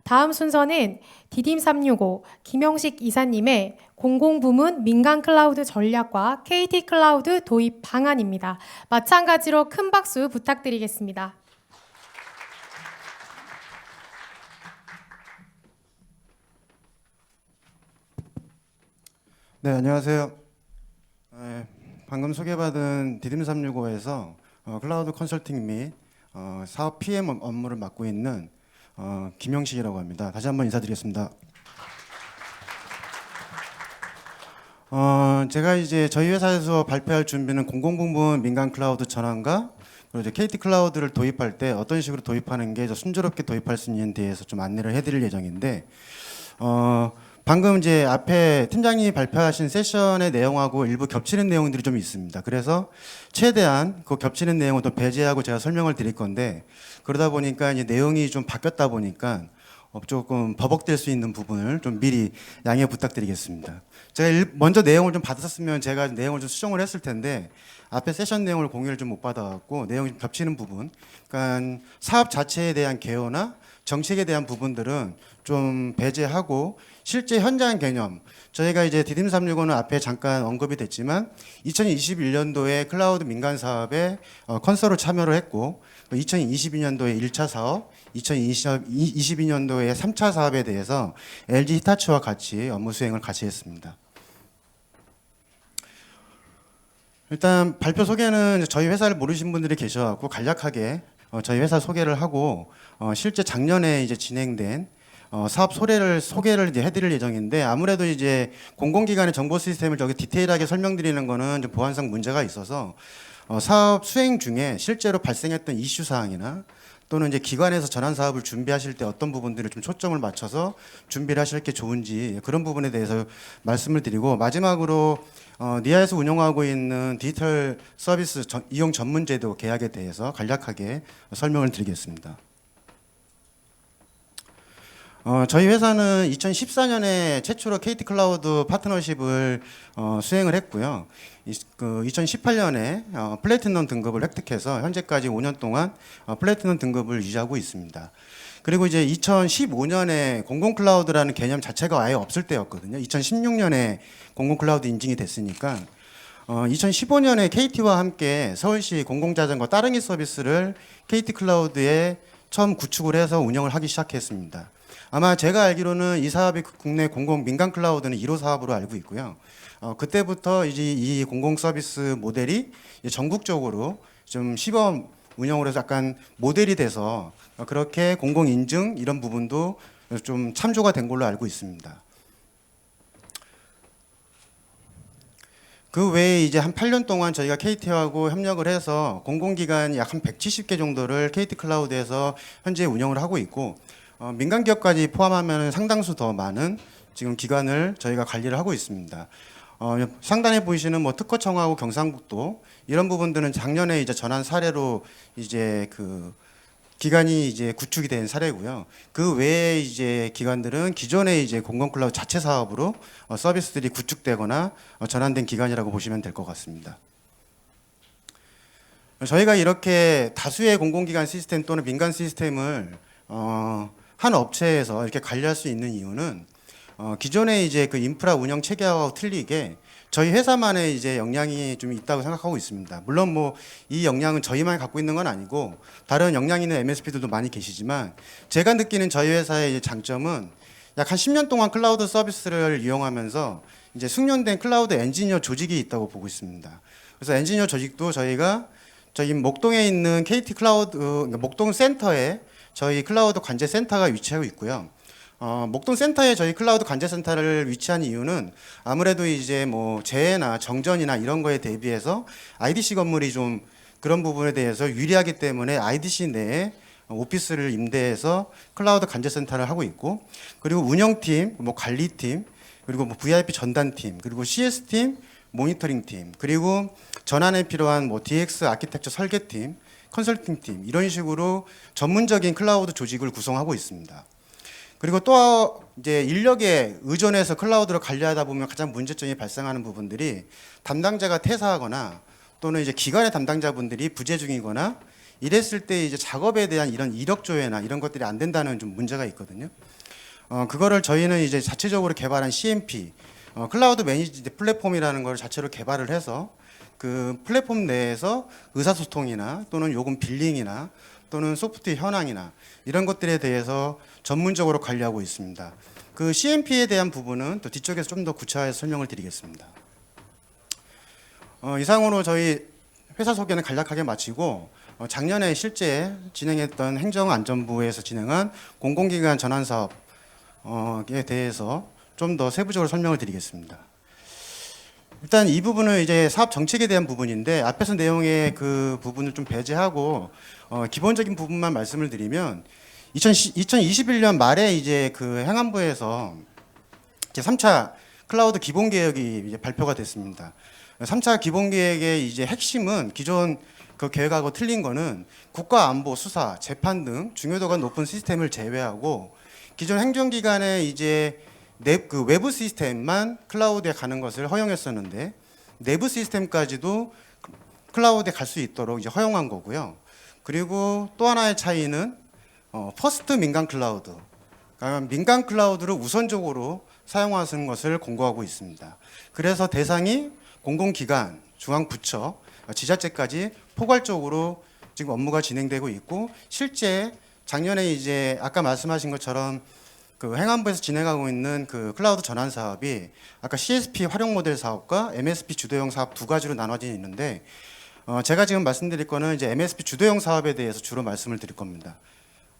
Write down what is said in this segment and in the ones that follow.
다음 순서는 디딤365 김영식 이사님의 공공부문 민간 클라우드 전략과 KT 클라우드 도입 방안입니다. 마찬가지로 큰 박수 부탁드리겠습니다. 네, 안녕하세요. 방금 소개받은 디딤365에서 클라우드 컨설팅 및 사업 PM 업무를 맡고 있는 김영식이라고 합니다. 다시 한번 인사드리겠습니다. 제가 이제 저희 회사에서 발표할 준비는 공공부문 민간 클라우드 전환과 그리고 이제 KT 클라우드를 도입할 때 어떤 식으로 도입하는 게 순조롭게 도입할 수 있는 데에서 좀 안내를 해드릴 예정인데 방금 이제 앞에 팀장님이 발표하신 세션의 내용하고 일부 겹치는 내용들이 좀 있습니다. 그래서 최대한 그 겹치는 내용을 또 배제하고 제가 설명을 드릴 건데 그러다 보니까 이제 내용이 좀 바뀌었다 보니까 조금 버벅될 수 있는 부분을 좀 미리 양해 부탁드리겠습니다. 제가 먼저 내용을 좀 받았으면 제가 내용을 좀 수정을 했을 텐데 앞에 세션 내용을 공유를 좀 못 받아갖고 내용이 좀 겹치는 부분, 그러니까 사업 자체에 대한 개요나 정책에 대한 부분들은 좀 배제하고 실제 현장 개념, 저희가 이제 디딤365는 앞에 잠깐 언급이 됐지만 2021년도에 클라우드 민간 사업에 컨설을 참여를 했고 2022년도에 1차 사업, 2022년도에 3차 사업에 대해서 LG 히타치와 같이 업무 수행을 같이 했습니다. 일단 발표 소개는 저희 회사를 모르신 분들이 계셔갖고 간략하게 저희 회사 소개를 하고 실제 작년에 이제 진행된 사업 소개를 이제 해드릴 예정인데 아무래도 이제 공공기관의 정보 시스템을 저기 디테일하게 설명드리는 거는 좀 보안상 문제가 있어서 사업 수행 중에 실제로 발생했던 이슈 사항이나 또는 이제 기관에서 전환 사업을 준비하실 때 어떤 부분들을 좀 초점을 맞춰서 준비를 하실 게 좋은지 그런 부분에 대해서 말씀을 드리고 마지막으로 니아에서 운영하고 있는 디지털 서비스 이용 전문제도 계약에 대해서 간략하게 설명을 드리겠습니다. 저희 회사는 2014년에 최초로 KT 클라우드 파트너십을 수행을 했고요. 2018년에 플래티넘 등급을 획득해서 현재까지 5년 동안 플래티넘 등급을 유지하고 있습니다. 그리고 이제 2015년에 공공 클라우드라는 개념 자체가 아예 없을 때였거든요. 2016년에 공공 클라우드 인증이 됐으니까 2015년에 KT와 함께 서울시 공공자전거 따릉이 서비스를 KT 클라우드에 처음 구축을 해서 운영을 하기 시작했습니다. 아마 제가 알기로는 이 사업이 국내 공공 민간 클라우드는 1호 사업으로 알고 있고요. 그때부터 이제 이 공공 서비스 모델이 전국적으로 좀 시범 운영을 해서 약간 모델이 돼서 그렇게 공공 인증 이런 부분도 좀 참조가 된 걸로 알고 있습니다. 그 외에 이제 한 8년 동안 저희가 KT하고 협력을 해서 공공기관 약 한 170개 정도를 KT 클라우드에서 현재 운영을 하고 있고 민간 기업까지 포함하면 상당수 더 많은 지금 기관을 저희가 관리를 하고 있습니다. 상단에 보이시는 뭐 특허청하고 경상북도 이런 부분들은 작년에 이제 전환 사례로 이제 그 기관이 이제 구축이 된 사례고요. 그 외에 이제 기관들은 기존의 이제 공공 클라우드 자체 사업으로 서비스들이 구축되거나 전환된 기관이라고 보시면 될 것 같습니다. 저희가 이렇게 다수의 공공기관 시스템 또는 민간 시스템을 한 업체에서 이렇게 관리할 수 있는 이유는 기존의 이제 그 인프라 운영 체계하고 틀리게 저희 회사만의 이제 역량이 좀 있다고 생각하고 있습니다. 물론 뭐 이 역량은 저희만 갖고 있는 건 아니고 다른 역량 있는 MSP들도 많이 계시지만 제가 느끼는 저희 회사의 장점은 약 한 10년 동안 클라우드 서비스를 이용하면서 이제 숙련된 클라우드 엔지니어 조직이 있다고 보고 있습니다. 그래서 엔지니어 조직도 저희가 저희 목동에 있는 KT 클라우드 목동 센터에 저희 클라우드 관제 센터가 위치하고 있고요. 목동 센터에 저희 클라우드 관제 센터를 위치한 이유는 아무래도 이제 뭐 재해나 정전이나 이런 거에 대비해서 IDC 건물이 좀 그런 부분에 대해서 유리하기 때문에 IDC 내에 오피스를 임대해서 클라우드 관제 센터를 하고 있고 그리고 운영팀, 뭐 관리팀, 그리고 뭐 VIP 전단팀, 그리고 CS팀, 모니터링팀, 그리고 전환에 필요한 뭐 DX 아키텍처 설계팀, 컨설팅팀 이런 식으로 전문적인 클라우드 조직을 구성하고 있습니다. 그리고 또 이제 인력에 의존해서 클라우드를 관리하다 보면 가장 문제점이 발생하는 부분들이 담당자가 퇴사하거나 또는 이제 기관의 담당자분들이 부재 중이거나 이랬을 때 이제 작업에 대한 이런 이력 조회나 이런 것들이 안 된다는 좀 문제가 있거든요. 그거를 저희는 이제 자체적으로 개발한 CMP, 클라우드 매니지 플랫폼이라는 걸 자체로 개발을 해서 그 플랫폼 내에서 의사소통이나 또는 요금 빌링이나 또는 소프트웨어 현황이나 이런 것들에 대해서 전문적으로 관리하고 있습니다. 그 CMP에 대한 부분은 또 뒤쪽에서 좀 더 구체화해서 설명을 드리겠습니다. 이상으로 저희 회사 소개는 간략하게 마치고 작년에 실제 진행했던 행정안전부에서 진행한 공공기관 전환 사업에 대해서 좀 더 세부적으로 설명을 드리겠습니다. 일단 이 부분은 이제 사업 정책에 대한 부분인데 앞에서 내용의 그 부분을 좀 배제하고 기본적인 부분만 말씀을 드리면 2021년 말에 이제 그 행안부에서 이제 3차 클라우드 기본 계획이 이제 발표가 됐습니다. 3차 기본 계획의 이제 핵심은 기존 그 계획하고 틀린 거는 국가 안보, 수사, 재판 등 중요도가 높은 시스템을 제외하고 기존 행정기관의 이제 그 외부 시스템만 클라우드에 가는 것을 허용했었는데 내부 시스템까지도 클라우드에 갈 수 있도록 이제 허용한 거고요. 그리고 또 하나의 차이는 퍼스트 민간 클라우드, 그러니까 민간 클라우드를 우선적으로 사용하는 것을 공고하고 있습니다. 그래서 대상이 공공기관, 중앙부처, 지자체까지 포괄적으로 지금 업무가 진행되고 있고 실제 작년에 이제 아까 말씀하신 것처럼 그 행안부에서 진행하고 있는 그 클라우드 전환 사업이 아까 CSP 활용 모델 사업과 MSP 주도형 사업 두 가지로 나눠져 있는데 제가 지금 말씀드릴 거는 이제 MSP 주도형 사업에 대해서 주로 말씀을 드릴 겁니다.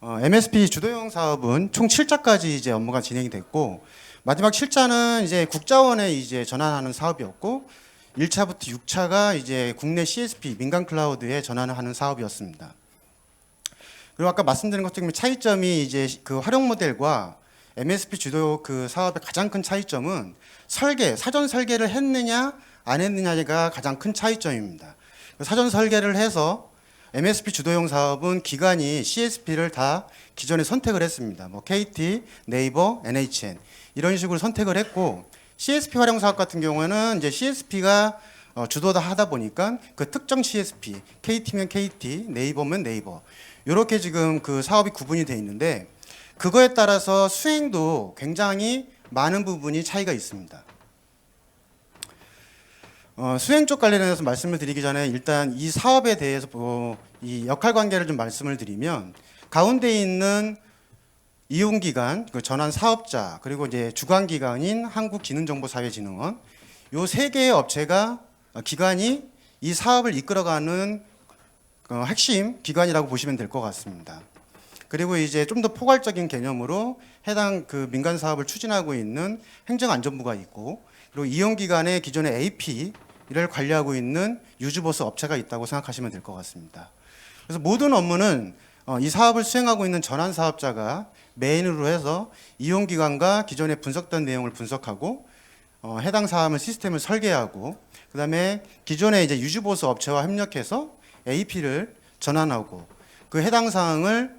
MSP 주도형 사업은 총 7차까지 이제 업무가 진행이 됐고 마지막 7차는 이제 국자원에 이제 전환하는 사업이었고 1차부터 6차가 이제 국내 CSP 민간 클라우드에 전환을 하는 사업이었습니다. 그리고 아까 말씀드린 것 중에 차이점이 이제 그 활용 모델과 MSP 주도 그 사업의 가장 큰 차이점은 사전 설계를 했느냐 안 했느냐가 가장 큰 차이점입니다. 사전 설계를 해서 MSP 주도형 사업은 기관이 CSP를 다 기존에 선택을 했습니다. 뭐 KT, 네이버, NHN 이런 식으로 선택을 했고 CSP 활용 사업 같은 경우에는 이제 CSP가 주도다 하다 보니까 그 특정 CSP, KT면 KT, 네이버면 네이버 이렇게 지금 그 사업이 구분이 돼 있는데 그거에 따라서 수행도 굉장히 많은 부분이 차이가 있습니다. 수행 쪽 관련해서 말씀을 드리기 전에 일단 이 사업에 대해서 이 역할 관계를 좀 말씀을 드리면 가운데 있는 이용기관, 그 전환 사업자 그리고 이제 주관기관인 한국기능정보사회진흥원 요 세 개의 업체가 기관이 이 사업을 이끌어가는 핵심 기관이라고 보시면 될 것 같습니다. 그리고 이제 좀 더 포괄적인 개념으로 해당 그 민간 사업을 추진하고 있는 행정안전부가 있고 그리고 이용기관의 기존의 AP를 관리하고 있는 유즈보스 업체가 있다고 생각하시면 될 것 같습니다. 그래서 모든 업무는 이 사업을 수행하고 있는 전환 사업자가 메인으로 해서 이용기관과 기존에 분석된 내용을 분석하고 해당 사업의 시스템을 설계하고 그다음에 기존의 이제 유즈보스 업체와 협력해서 AP를 전환하고 그 해당 사항을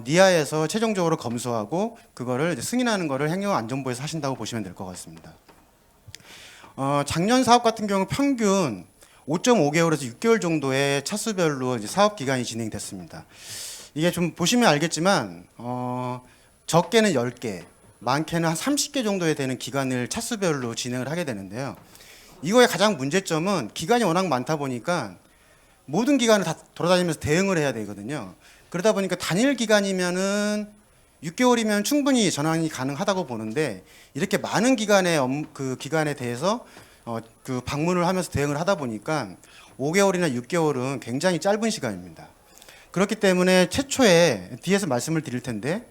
니아에서 최종적으로 검수하고 그거를 이제 승인하는 거를 행정안전부에서 하신다고 보시면 될 것 같습니다. 작년 사업 같은 경우 평균 5.5개월에서 6개월 정도의 차수별로 이제 사업 기간이 진행됐습니다. 이게 좀 보시면 알겠지만 적게는 10개, 많게는 한 30개 정도에 되는 기간을 차수별로 진행을 하게 되는데요. 이거의 가장 문제점은 기간이 워낙 많다 보니까 모든 기간을 다 돌아다니면서 대응을 해야 되거든요. 그러다 보니까 단일 기간이면은 6개월이면 충분히 전환이 가능하다고 보는데 이렇게 많은 기간의 그 기간에 대해서 그 방문을 하면서 대응을 하다 보니까 5개월이나 6개월은 굉장히 짧은 시간입니다. 그렇기 때문에 최초에 뒤에서 말씀을 드릴 텐데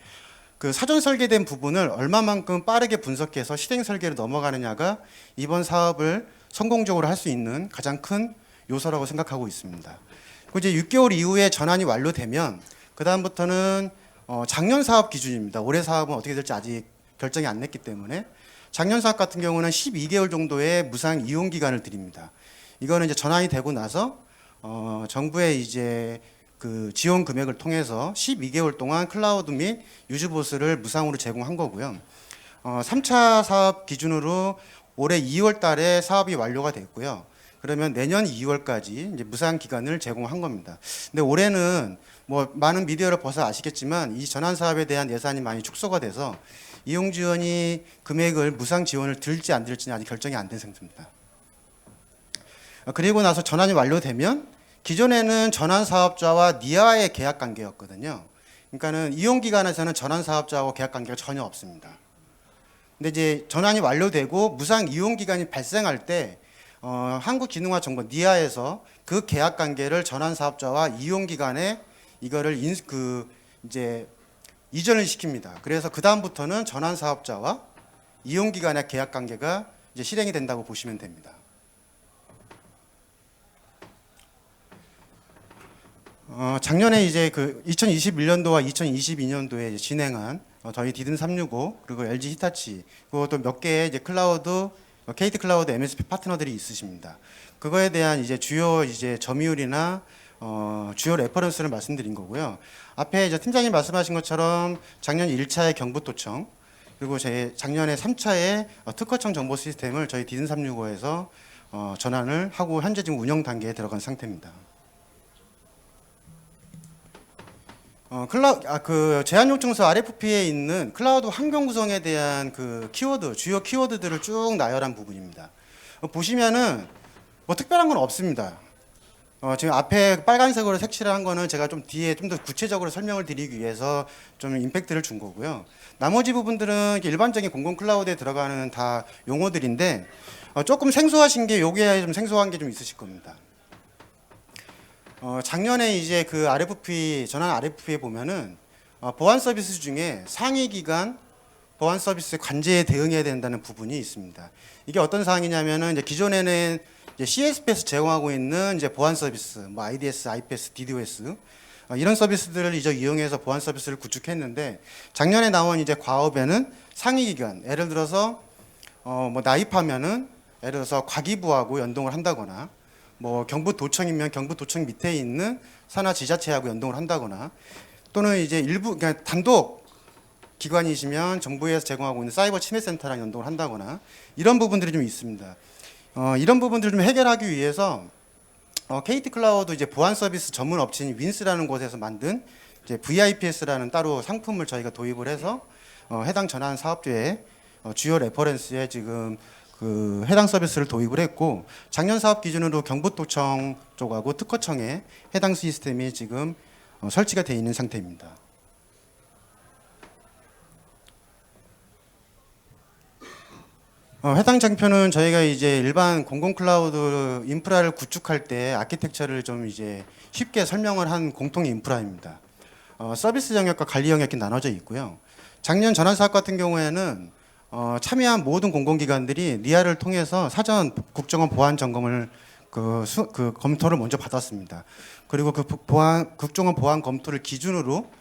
그 사전 설계된 부분을 얼마만큼 빠르게 분석해서 실행 설계로 넘어가느냐가 이번 사업을 성공적으로 할 수 있는 가장 큰 요소라고 생각하고 있습니다. 그리고 이제 6개월 이후에 전환이 완료되면 그 다음부터는 작년 사업 기준입니다. 올해 사업은 어떻게 될지 아직 결정이 안 냈기 때문에 작년 사업 같은 경우는 12개월 정도의 무상 이용 기간을 드립니다. 이거는 이제 전환이 되고 나서 정부의 이제 그 지원 금액을 통해서 12개월 동안 클라우드 및 유즈보스를 무상으로 제공한 거고요. 3차 사업 기준으로 올해 2월 달에 사업이 완료가 됐고요. 그러면 내년 2월까지 이제 무상 기간을 제공한 겁니다. 근데 올해는 뭐 많은 미디어를 봐서 아시겠지만 이 전환 사업에 대한 예산이 많이 축소가 돼서 이용 지원이 금액을 무상 지원을 들지 안 들지는 아직 결정이 안 된 상태입니다. 그리고 나서 전환이 완료되면 기존에는 전환 사업자와 니아의 계약 관계였거든요. 그러니까는 이용 기간에서는 전환 사업자하고 계약 관계가 전혀 없습니다. 근데 이제 전환이 완료되고 무상 이용 기간이 발생할 때 한국기능화정보 니아에서 그 계약 관계를 전환 사업자와 이용 기간에 이거를 이제 이전을 시킵니다. 그래서 그 다음부터는 전환 사업자와 이용 기간의 계약 관계가 이제 실행이 된다고 보시면 됩니다. 작년에 이제 그 2021년도와 2022년도에 진행한 저희 디든 365 그리고 LG 히타치 그리고 또 몇 개의 이제 클라우드 KT 클라우드 MSP 파트너들이 있으십니다. 그거에 대한 이제 주요 이제 점유율이나 주요 레퍼런스를 말씀드린 거고요. 앞에 이제 팀장님 말씀하신 것처럼 작년 1차의 경부도청 그리고 제 작년에 3차의 특허청 정보 시스템을 저희 디든 365에서 전환을 하고 현재 지금 운영 단계에 들어간 상태입니다. 그 제한 요청서 RFP에 있는 클라우드 환경 구성에 대한 그 키워드, 주요 키워드들을 쭉 나열한 부분입니다. 보시면은 뭐 특별한 건 없습니다. 지금 앞에 빨간색으로 색칠을 한 거는 제가 좀 뒤에 좀 더 구체적으로 설명을 드리기 위해서 좀 임팩트를 준 거고요. 나머지 부분들은 일반적인 공공 클라우드에 들어가는 다 용어들인데 조금 생소하신 게 요게 좀 생소한 게 좀 있으실 겁니다. 작년에 이제 그 RFP 전환 RFP에 보면은 보안 서비스 중에 상위 기간 보안 서비스 관제에 대응해야 된다는 부분이 있습니다. 이게 어떤 사항이냐면은 이제 기존에는 이제 CSP에서 제공하고 있는 이제 보안 서비스, 뭐 IDS, IPS, DDoS 이런 서비스들을 이제 이용해서 보안 서비스를 구축했는데 작년에 나온 이제 과업에는 상위 기간, 예를 들어서 뭐 나입하면은 예를 들어서 과기부하고 연동을 한다거나. 뭐 경부도청이면 경부도청 밑에 있는 산하 지자체하고 연동을 한다거나 또는 이제 일부 그냥 단독 기관이시면 정부에서 제공하고 있는 사이버 침해센터랑 연동을 한다거나 이런 부분들이 좀 있습니다. 이런 부분들을 좀 해결하기 위해서 KT 클라우드 이제 보안 서비스 전문 업체인 윈스라는 곳에서 만든 이제 VIPS라는 따로 상품을 저희가 도입을 해서 해당 전환 사업주의 주요 레퍼런스에 지금 그 해당 서비스를 도입을 했고 작년 사업 기준으로 경부도청 쪽하고 특허청에 해당 시스템이 지금 설치가 되어 있는 상태입니다. 해당 장표는 저희가 이제 일반 공공 클라우드 인프라를 구축할 때 아키텍처를 좀 이제 쉽게 설명을 한 공통 인프라입니다. 서비스 영역과 관리 영역이 나눠져 있고요. 작년 전환 사업 같은 경우에는 참여한 모든 공공기관들이 니아를 통해서 사전 국정원 보안 점검을 그 검토를 먼저 받았습니다. 그리고 그 국정원 보안 검토를 기준으로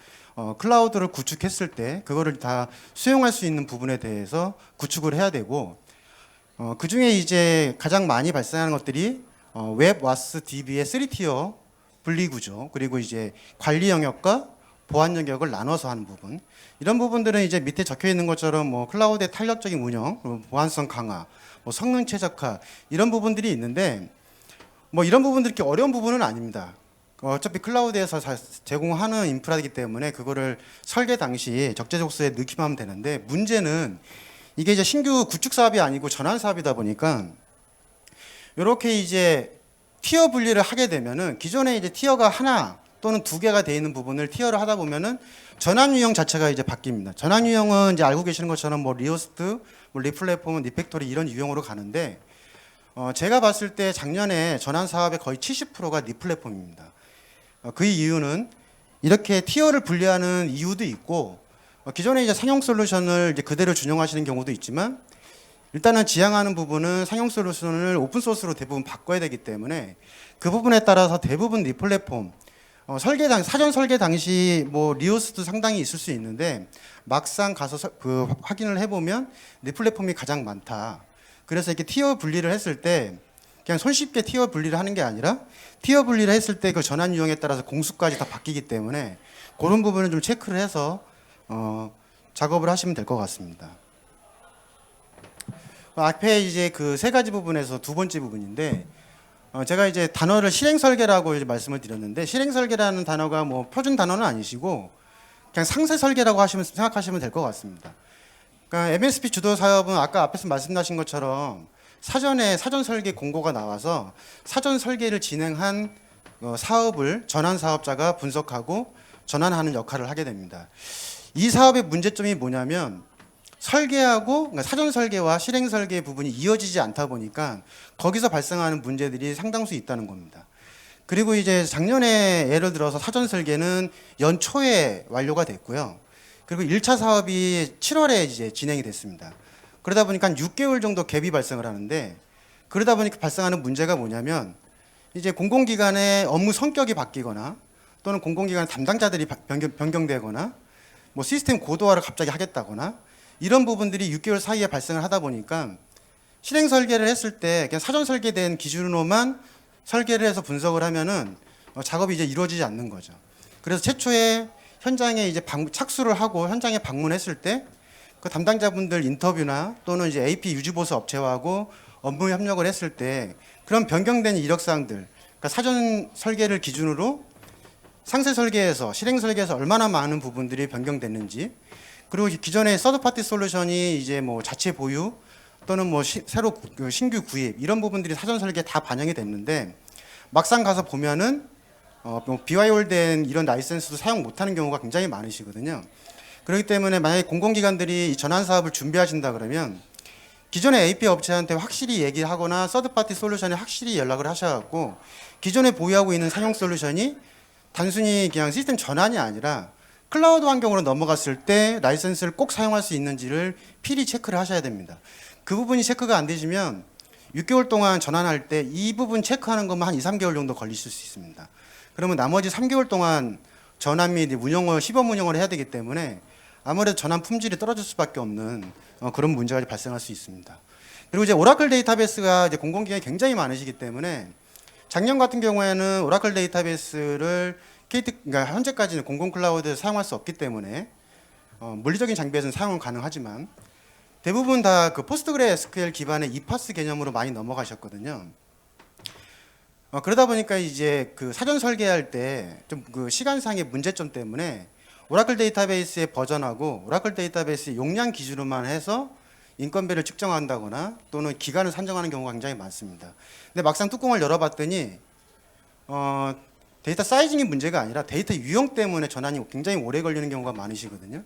클라우드를 구축했을 때 그거를 다 수용할 수 있는 부분에 대해서 구축을 해야 되고 그 중에 이제 가장 많이 발생하는 것들이 웹 와스 DB의 3티어 분리 구조 그리고 이제 관리 영역과 보안 영역을 나눠서 하는 부분 이런 부분들은 이제 밑에 적혀 있는 것처럼 뭐 클라우드의 탄력적인 운영, 보안성 강화, 뭐 성능 최적화 이런 부분들이 있는데 뭐 이런 부분들이 이렇게 어려운 부분은 아닙니다. 어차피 클라우드에서 제공하는 인프라이기 때문에 그거를 설계 당시 적재적소에 넣기만 하면 되는데 문제는 이게 이제 신규 구축 사업이 아니고 전환 사업이다 보니까 이렇게 이제 티어 분리를 하게 되면은 기존에 이제 티어가 하나 또는 두 개가 돼 있는 부분을 티어를 하다 보면은 전환 유형 자체가 이제 바뀝니다. 전환 유형은 이제 알고 계시는 것처럼 뭐 리호스트, 뭐 리플랫폼, 리팩토리 이런 유형으로 가는데 제가 봤을 때 작년에 전환 사업의 거의 70%가 리플랫폼입니다. 그 이유는 이렇게 티어를 분리하는 이유도 있고 기존에 이제 상용 솔루션을 이제 그대로 준용하시는 경우도 있지만 일단은 지향하는 부분은 상용 솔루션을 오픈 소스로 대부분 바꿔야 되기 때문에 그 부분에 따라서 대부분 리플랫폼 사전 설계 당시 뭐 리호스도 상당히 있을 수 있는데 막상 가서 그 확인을 해보면 리플랫폼이 가장 많다. 그래서 이렇게 티어 분리를 했을 때 그냥 손쉽게 티어 분리를 하는 게 아니라 티어 분리를 했을 때 그 전환 유형에 따라서 공수까지 다 바뀌기 때문에 그런 부분을 좀 체크를 해서 작업을 하시면 될 것 같습니다. 앞에 이제 그 세 가지 부분에서 두 번째 부분인데 제가 이제 단어를 실행 설계라고 이제 말씀을 드렸는데 실행 설계라는 단어가 뭐 표준 단어는 아니시고 그냥 상세 설계라고 생각하시면 될 것 같습니다. 그러니까 MSP 주도 사업은 아까 앞에서 말씀하신 것처럼 사전에 사전 설계 공고가 나와서 사전 설계를 진행한 사업을 전환 사업자가 분석하고 전환하는 역할을 하게 됩니다. 이 사업의 문제점이 뭐냐면 설계하고 그러니까 사전 설계와 실행 설계 부분이 이어지지 않다 보니까 거기서 발생하는 문제들이 상당수 있다는 겁니다. 그리고 이제 작년에 예를 들어서 사전 설계는 연초에 완료가 됐고요. 그리고 1차 사업이 7월에 이제 진행이 됐습니다. 그러다 보니까 한 6개월 정도 갭이 발생을 하는데 그러다 보니까 발생하는 문제가 뭐냐면 이제 공공기관의 업무 성격이 바뀌거나 또는 공공기관 담당자들이 변경되거나 뭐 시스템 고도화를 갑자기 하겠다거나 이런 부분들이 6개월 사이에 발생을 하다 보니까 실행 설계를 했을 때 그냥 사전 설계된 기준으로만 설계를 해서 분석을 하면은 작업이 이제 이루어지지 않는 거죠. 그래서 최초에 현장에 이제 착수를 하고 현장에 방문했을 때 그 담당자분들 인터뷰나 또는 이제 AP 유지보수 업체하고 업무 협력을 했을 때 그런 변경된 이력사항들, 그러니까 사전 설계를 기준으로 상세 설계에서 실행 설계에서 얼마나 많은 부분들이 변경됐는지, 그리고 기존의 서드 파티 솔루션이 이제 뭐 자체 보유 또는 뭐 새로 신규 구입 이런 부분들이 사전 설계에 다 반영이 됐는데 막상 가서 보면은 뭐 비와이올된 이런 라이센스도 사용 못하는 경우가 굉장히 많으시거든요. 그렇기 때문에 만약에 공공기관들이 이 전환 사업을 준비하신다 그러면 기존의 AP 업체한테 확실히 얘기하거나 서드파티 솔루션에 확실히 연락을 하셔갖고 기존에 보유하고 있는 상용 솔루션이 단순히 그냥 시스템 전환이 아니라 클라우드 환경으로 넘어갔을 때 라이센스를 꼭 사용할 수 있는지를 필히 체크를 하셔야 됩니다. 그 부분이 체크가 안 되시면 6개월 동안 전환할 때 이 부분 체크하는 것만 한 2, 3개월 정도 걸리실 수 있습니다. 그러면 나머지 3개월 동안 전환 및 운영을, 시범 운영을 해야 되기 때문에 아무래도 전환 품질이 떨어질 수밖에 없는 그런 문제가 발생할 수 있습니다. 그리고 이제 오라클 데이터베이스가 이제 공공기관이 굉장히 많으시기 때문에 작년 같은 경우에는 오라클 데이터베이스를 그러니까 현재까지는 공공 클라우드에 사용할 수 없기 때문에 물리적인 장비에서는 사용은 가능하지만 대부분 다 그 포스트그레스QL 기반의 이파스 개념으로 많이 넘어가셨거든요. 그러다 보니까 이제 그 사전 설계할 때 좀 그 시간상의 문제점 때문에 오라클 데이터베이스의 버전하고 오라클 데이터베이스의 용량 기준으로만 해서 인건비를 측정한다거나 또는 기간을 산정하는 경우가 굉장히 많습니다. 근데 막상 뚜껑을 열어봤더니 데이터 사이징이 문제가 아니라 데이터 유형 때문에 전환이 굉장히 오래 걸리는 경우가 많으시거든요.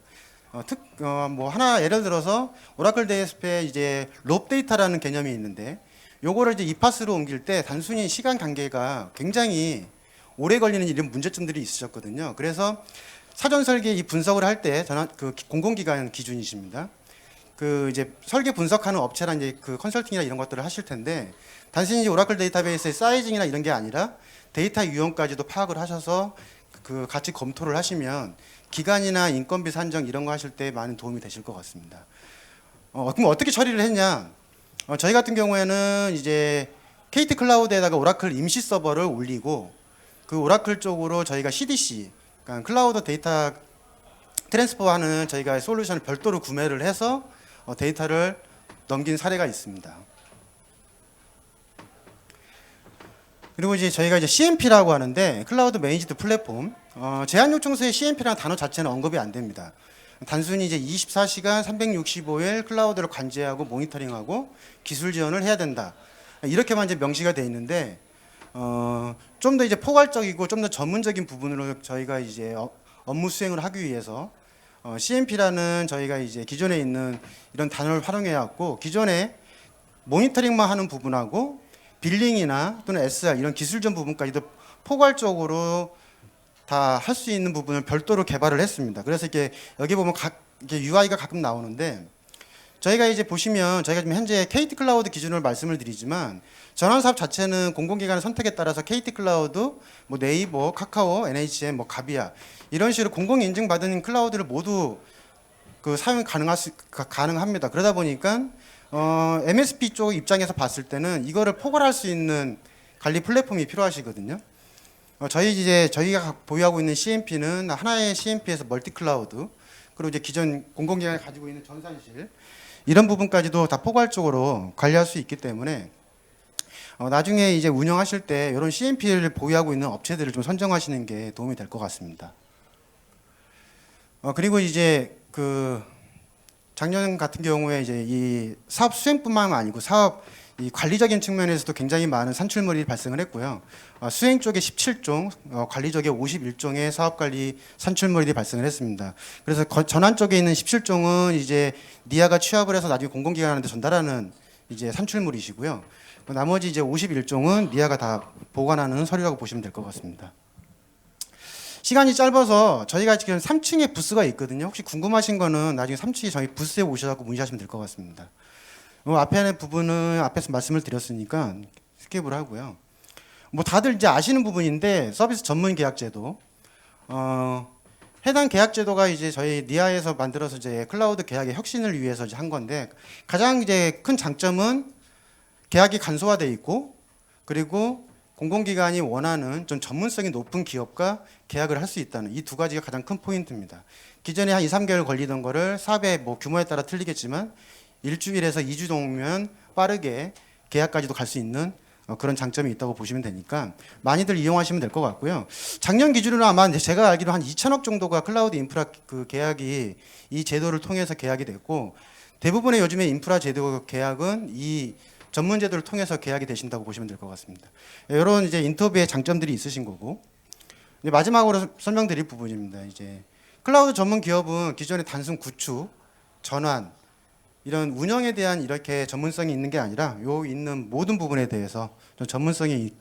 뭐 하나 예를 들어서 오라클 데이터베이스에 이제 롭 데이터라는 개념이 있는데 요거를 이제 이파스로 옮길 때 단순히 시간 관계가 굉장히 오래 걸리는 이런 문제점들이 있으셨거든요. 그래서 사전 설계 이 분석을 할 때 전환 그 공공기관 기준이십니다. 그 이제 설계 분석하는 업체랑 이제 그 컨설팅이나 이런 것들을 하실 텐데 단순히 이제 오라클 데이터베이스의 사이징이나 이런 게 아니라 데이터 유형까지도 파악을 하셔서 그 같이 검토를 하시면 기간이나 인건비 산정 이런 거 하실 때 많은 도움이 되실 것 같습니다. 그럼 어떻게 처리를 했냐? 저희 같은 경우에는 이제 KT 클라우드에다가 오라클 임시 서버를 올리고 그 오라클 쪽으로 저희가 CDC, 그러니까 클라우드 데이터 트랜스퍼하는 저희가 솔루션을 별도로 구매를 해서 데이터를 넘긴 사례가 있습니다. 그리고 이제 저희가 이제 CMP라고 하는데 클라우드 매니지드 플랫폼 제한 요청서에 CMP라는 단어 자체는 언급이 안 됩니다. 단순히 이제 24시간 365일 클라우드를 관제하고 모니터링하고 기술 지원을 해야 된다. 이렇게만 이제 명시가 돼 있는데 좀 더 이제 포괄적이고 좀 더 전문적인 부분으로 저희가 이제 업무 수행을 하기 위해서 CMP라는 저희가 이제 기존에 있는 이런 단어를 활용해 왔고 기존에 모니터링만 하는 부분하고 빌링이나 또는 SR 이런 기술 전 부분까지도 포괄적으로 다 할 수 있는 부분을 별도로 개발을 했습니다. 그래서 이렇게 여기 보면 이렇게 UI가 가끔 나오는데 저희가 이제 보시면 저희가 지금 현재 KT 클라우드 기준으로 말씀을 드리지만 전환 사업 자체는 공공기관의 선택에 따라서 KT 클라우드, 뭐 네이버, 카카오, NHN, 뭐 가비아 이런 식으로 공공 인증 받은 클라우드를 모두 그 사용이 가능합니다. 그러다 보니까 MSP 쪽 입장에서 봤을 때는 이거를 포괄할 수 있는 관리 플랫폼이 필요하시거든요. 저희가 보유하고 있는 CMP는 하나의 CMP에서 멀티 클라우드 그리고 이제 기존 공공기관이 가지고 있는 전산실 이런 부분까지도 다 포괄적으로 관리할 수 있기 때문에 나중에 이제 운영하실 때 이런 CMP를 보유하고 있는 업체들을 좀 선정하시는 게 도움이 될 것 같습니다. 그리고 이제 그 작년 같은 경우에 이제 이 사업 수행뿐만 아니고 사업 이 관리적인 측면에서도 굉장히 많은 산출물이 발생을 했고요. 수행 쪽에 17종, 관리 쪽에 51종의 사업 관리 산출물이 발생을 했습니다. 그래서 전환 쪽에 있는 17종은 이제 니아가 취합을 해서 나중에 공공기관한테 전달하는 이제 산출물이시고요. 나머지 이제 51종은 니아가 다 보관하는 서류라고 보시면 될 것 같습니다. 시간이 짧아서 저희가 지금 3층에 부스가 있거든요. 혹시 궁금하신 거는 나중에 3층에 저희 부스에 오셔서 문의하시면 될 것 같습니다. 앞에 하는 부분은 앞에서 말씀을 드렸으니까 스킵을 하고요. 뭐 다들 이제 아시는 부분인데 서비스 전문 계약 제도. 해당 계약 제도가 이제 저희 니아에서 만들어서 이제 클라우드 계약의 혁신을 위해서 이제 한 건데 가장 이제 큰 장점은 계약이 간소화돼 있고 그리고 공공기관이 원하는 좀 전문성이 높은 기업과 계약을 할 수 있다는 이 두 가지가 가장 큰 포인트입니다. 기존에 한 2, 3개월 걸리던 거를 사업의 뭐 규모에 따라 틀리겠지만 일주일에서 2주 정도면 빠르게 계약까지도 갈 수 있는 그런 장점이 있다고 보시면 되니까 많이들 이용하시면 될 것 같고요. 작년 기준으로 아마 제가 알기로 한 2천억 정도가 클라우드 인프라 그 계약이 이 제도를 통해서 계약이 됐고 대부분의 요즘의 인프라 제도 계약은 이 전문 제도를 통해서 계약이 되신다고 보시면 될 것 같습니다. 이런 이제 인터뷰의 장점들이 있으신 거고 이제 마지막으로 설명드릴 부분입니다. 이제 클라우드 전문 기업은 기존의 단순 구축, 전환 이런 운영에 대한 이렇게 전문성이 있는 게 아니라 요 있는 모든 부분에 대해서 좀 전문성이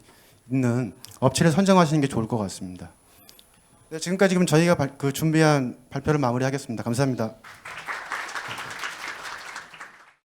있는 업체를 선정하시는 게 좋을 것 같습니다. 네, 지금까지 그럼 저희가 준비한 발표를 마무리하겠습니다. 감사합니다.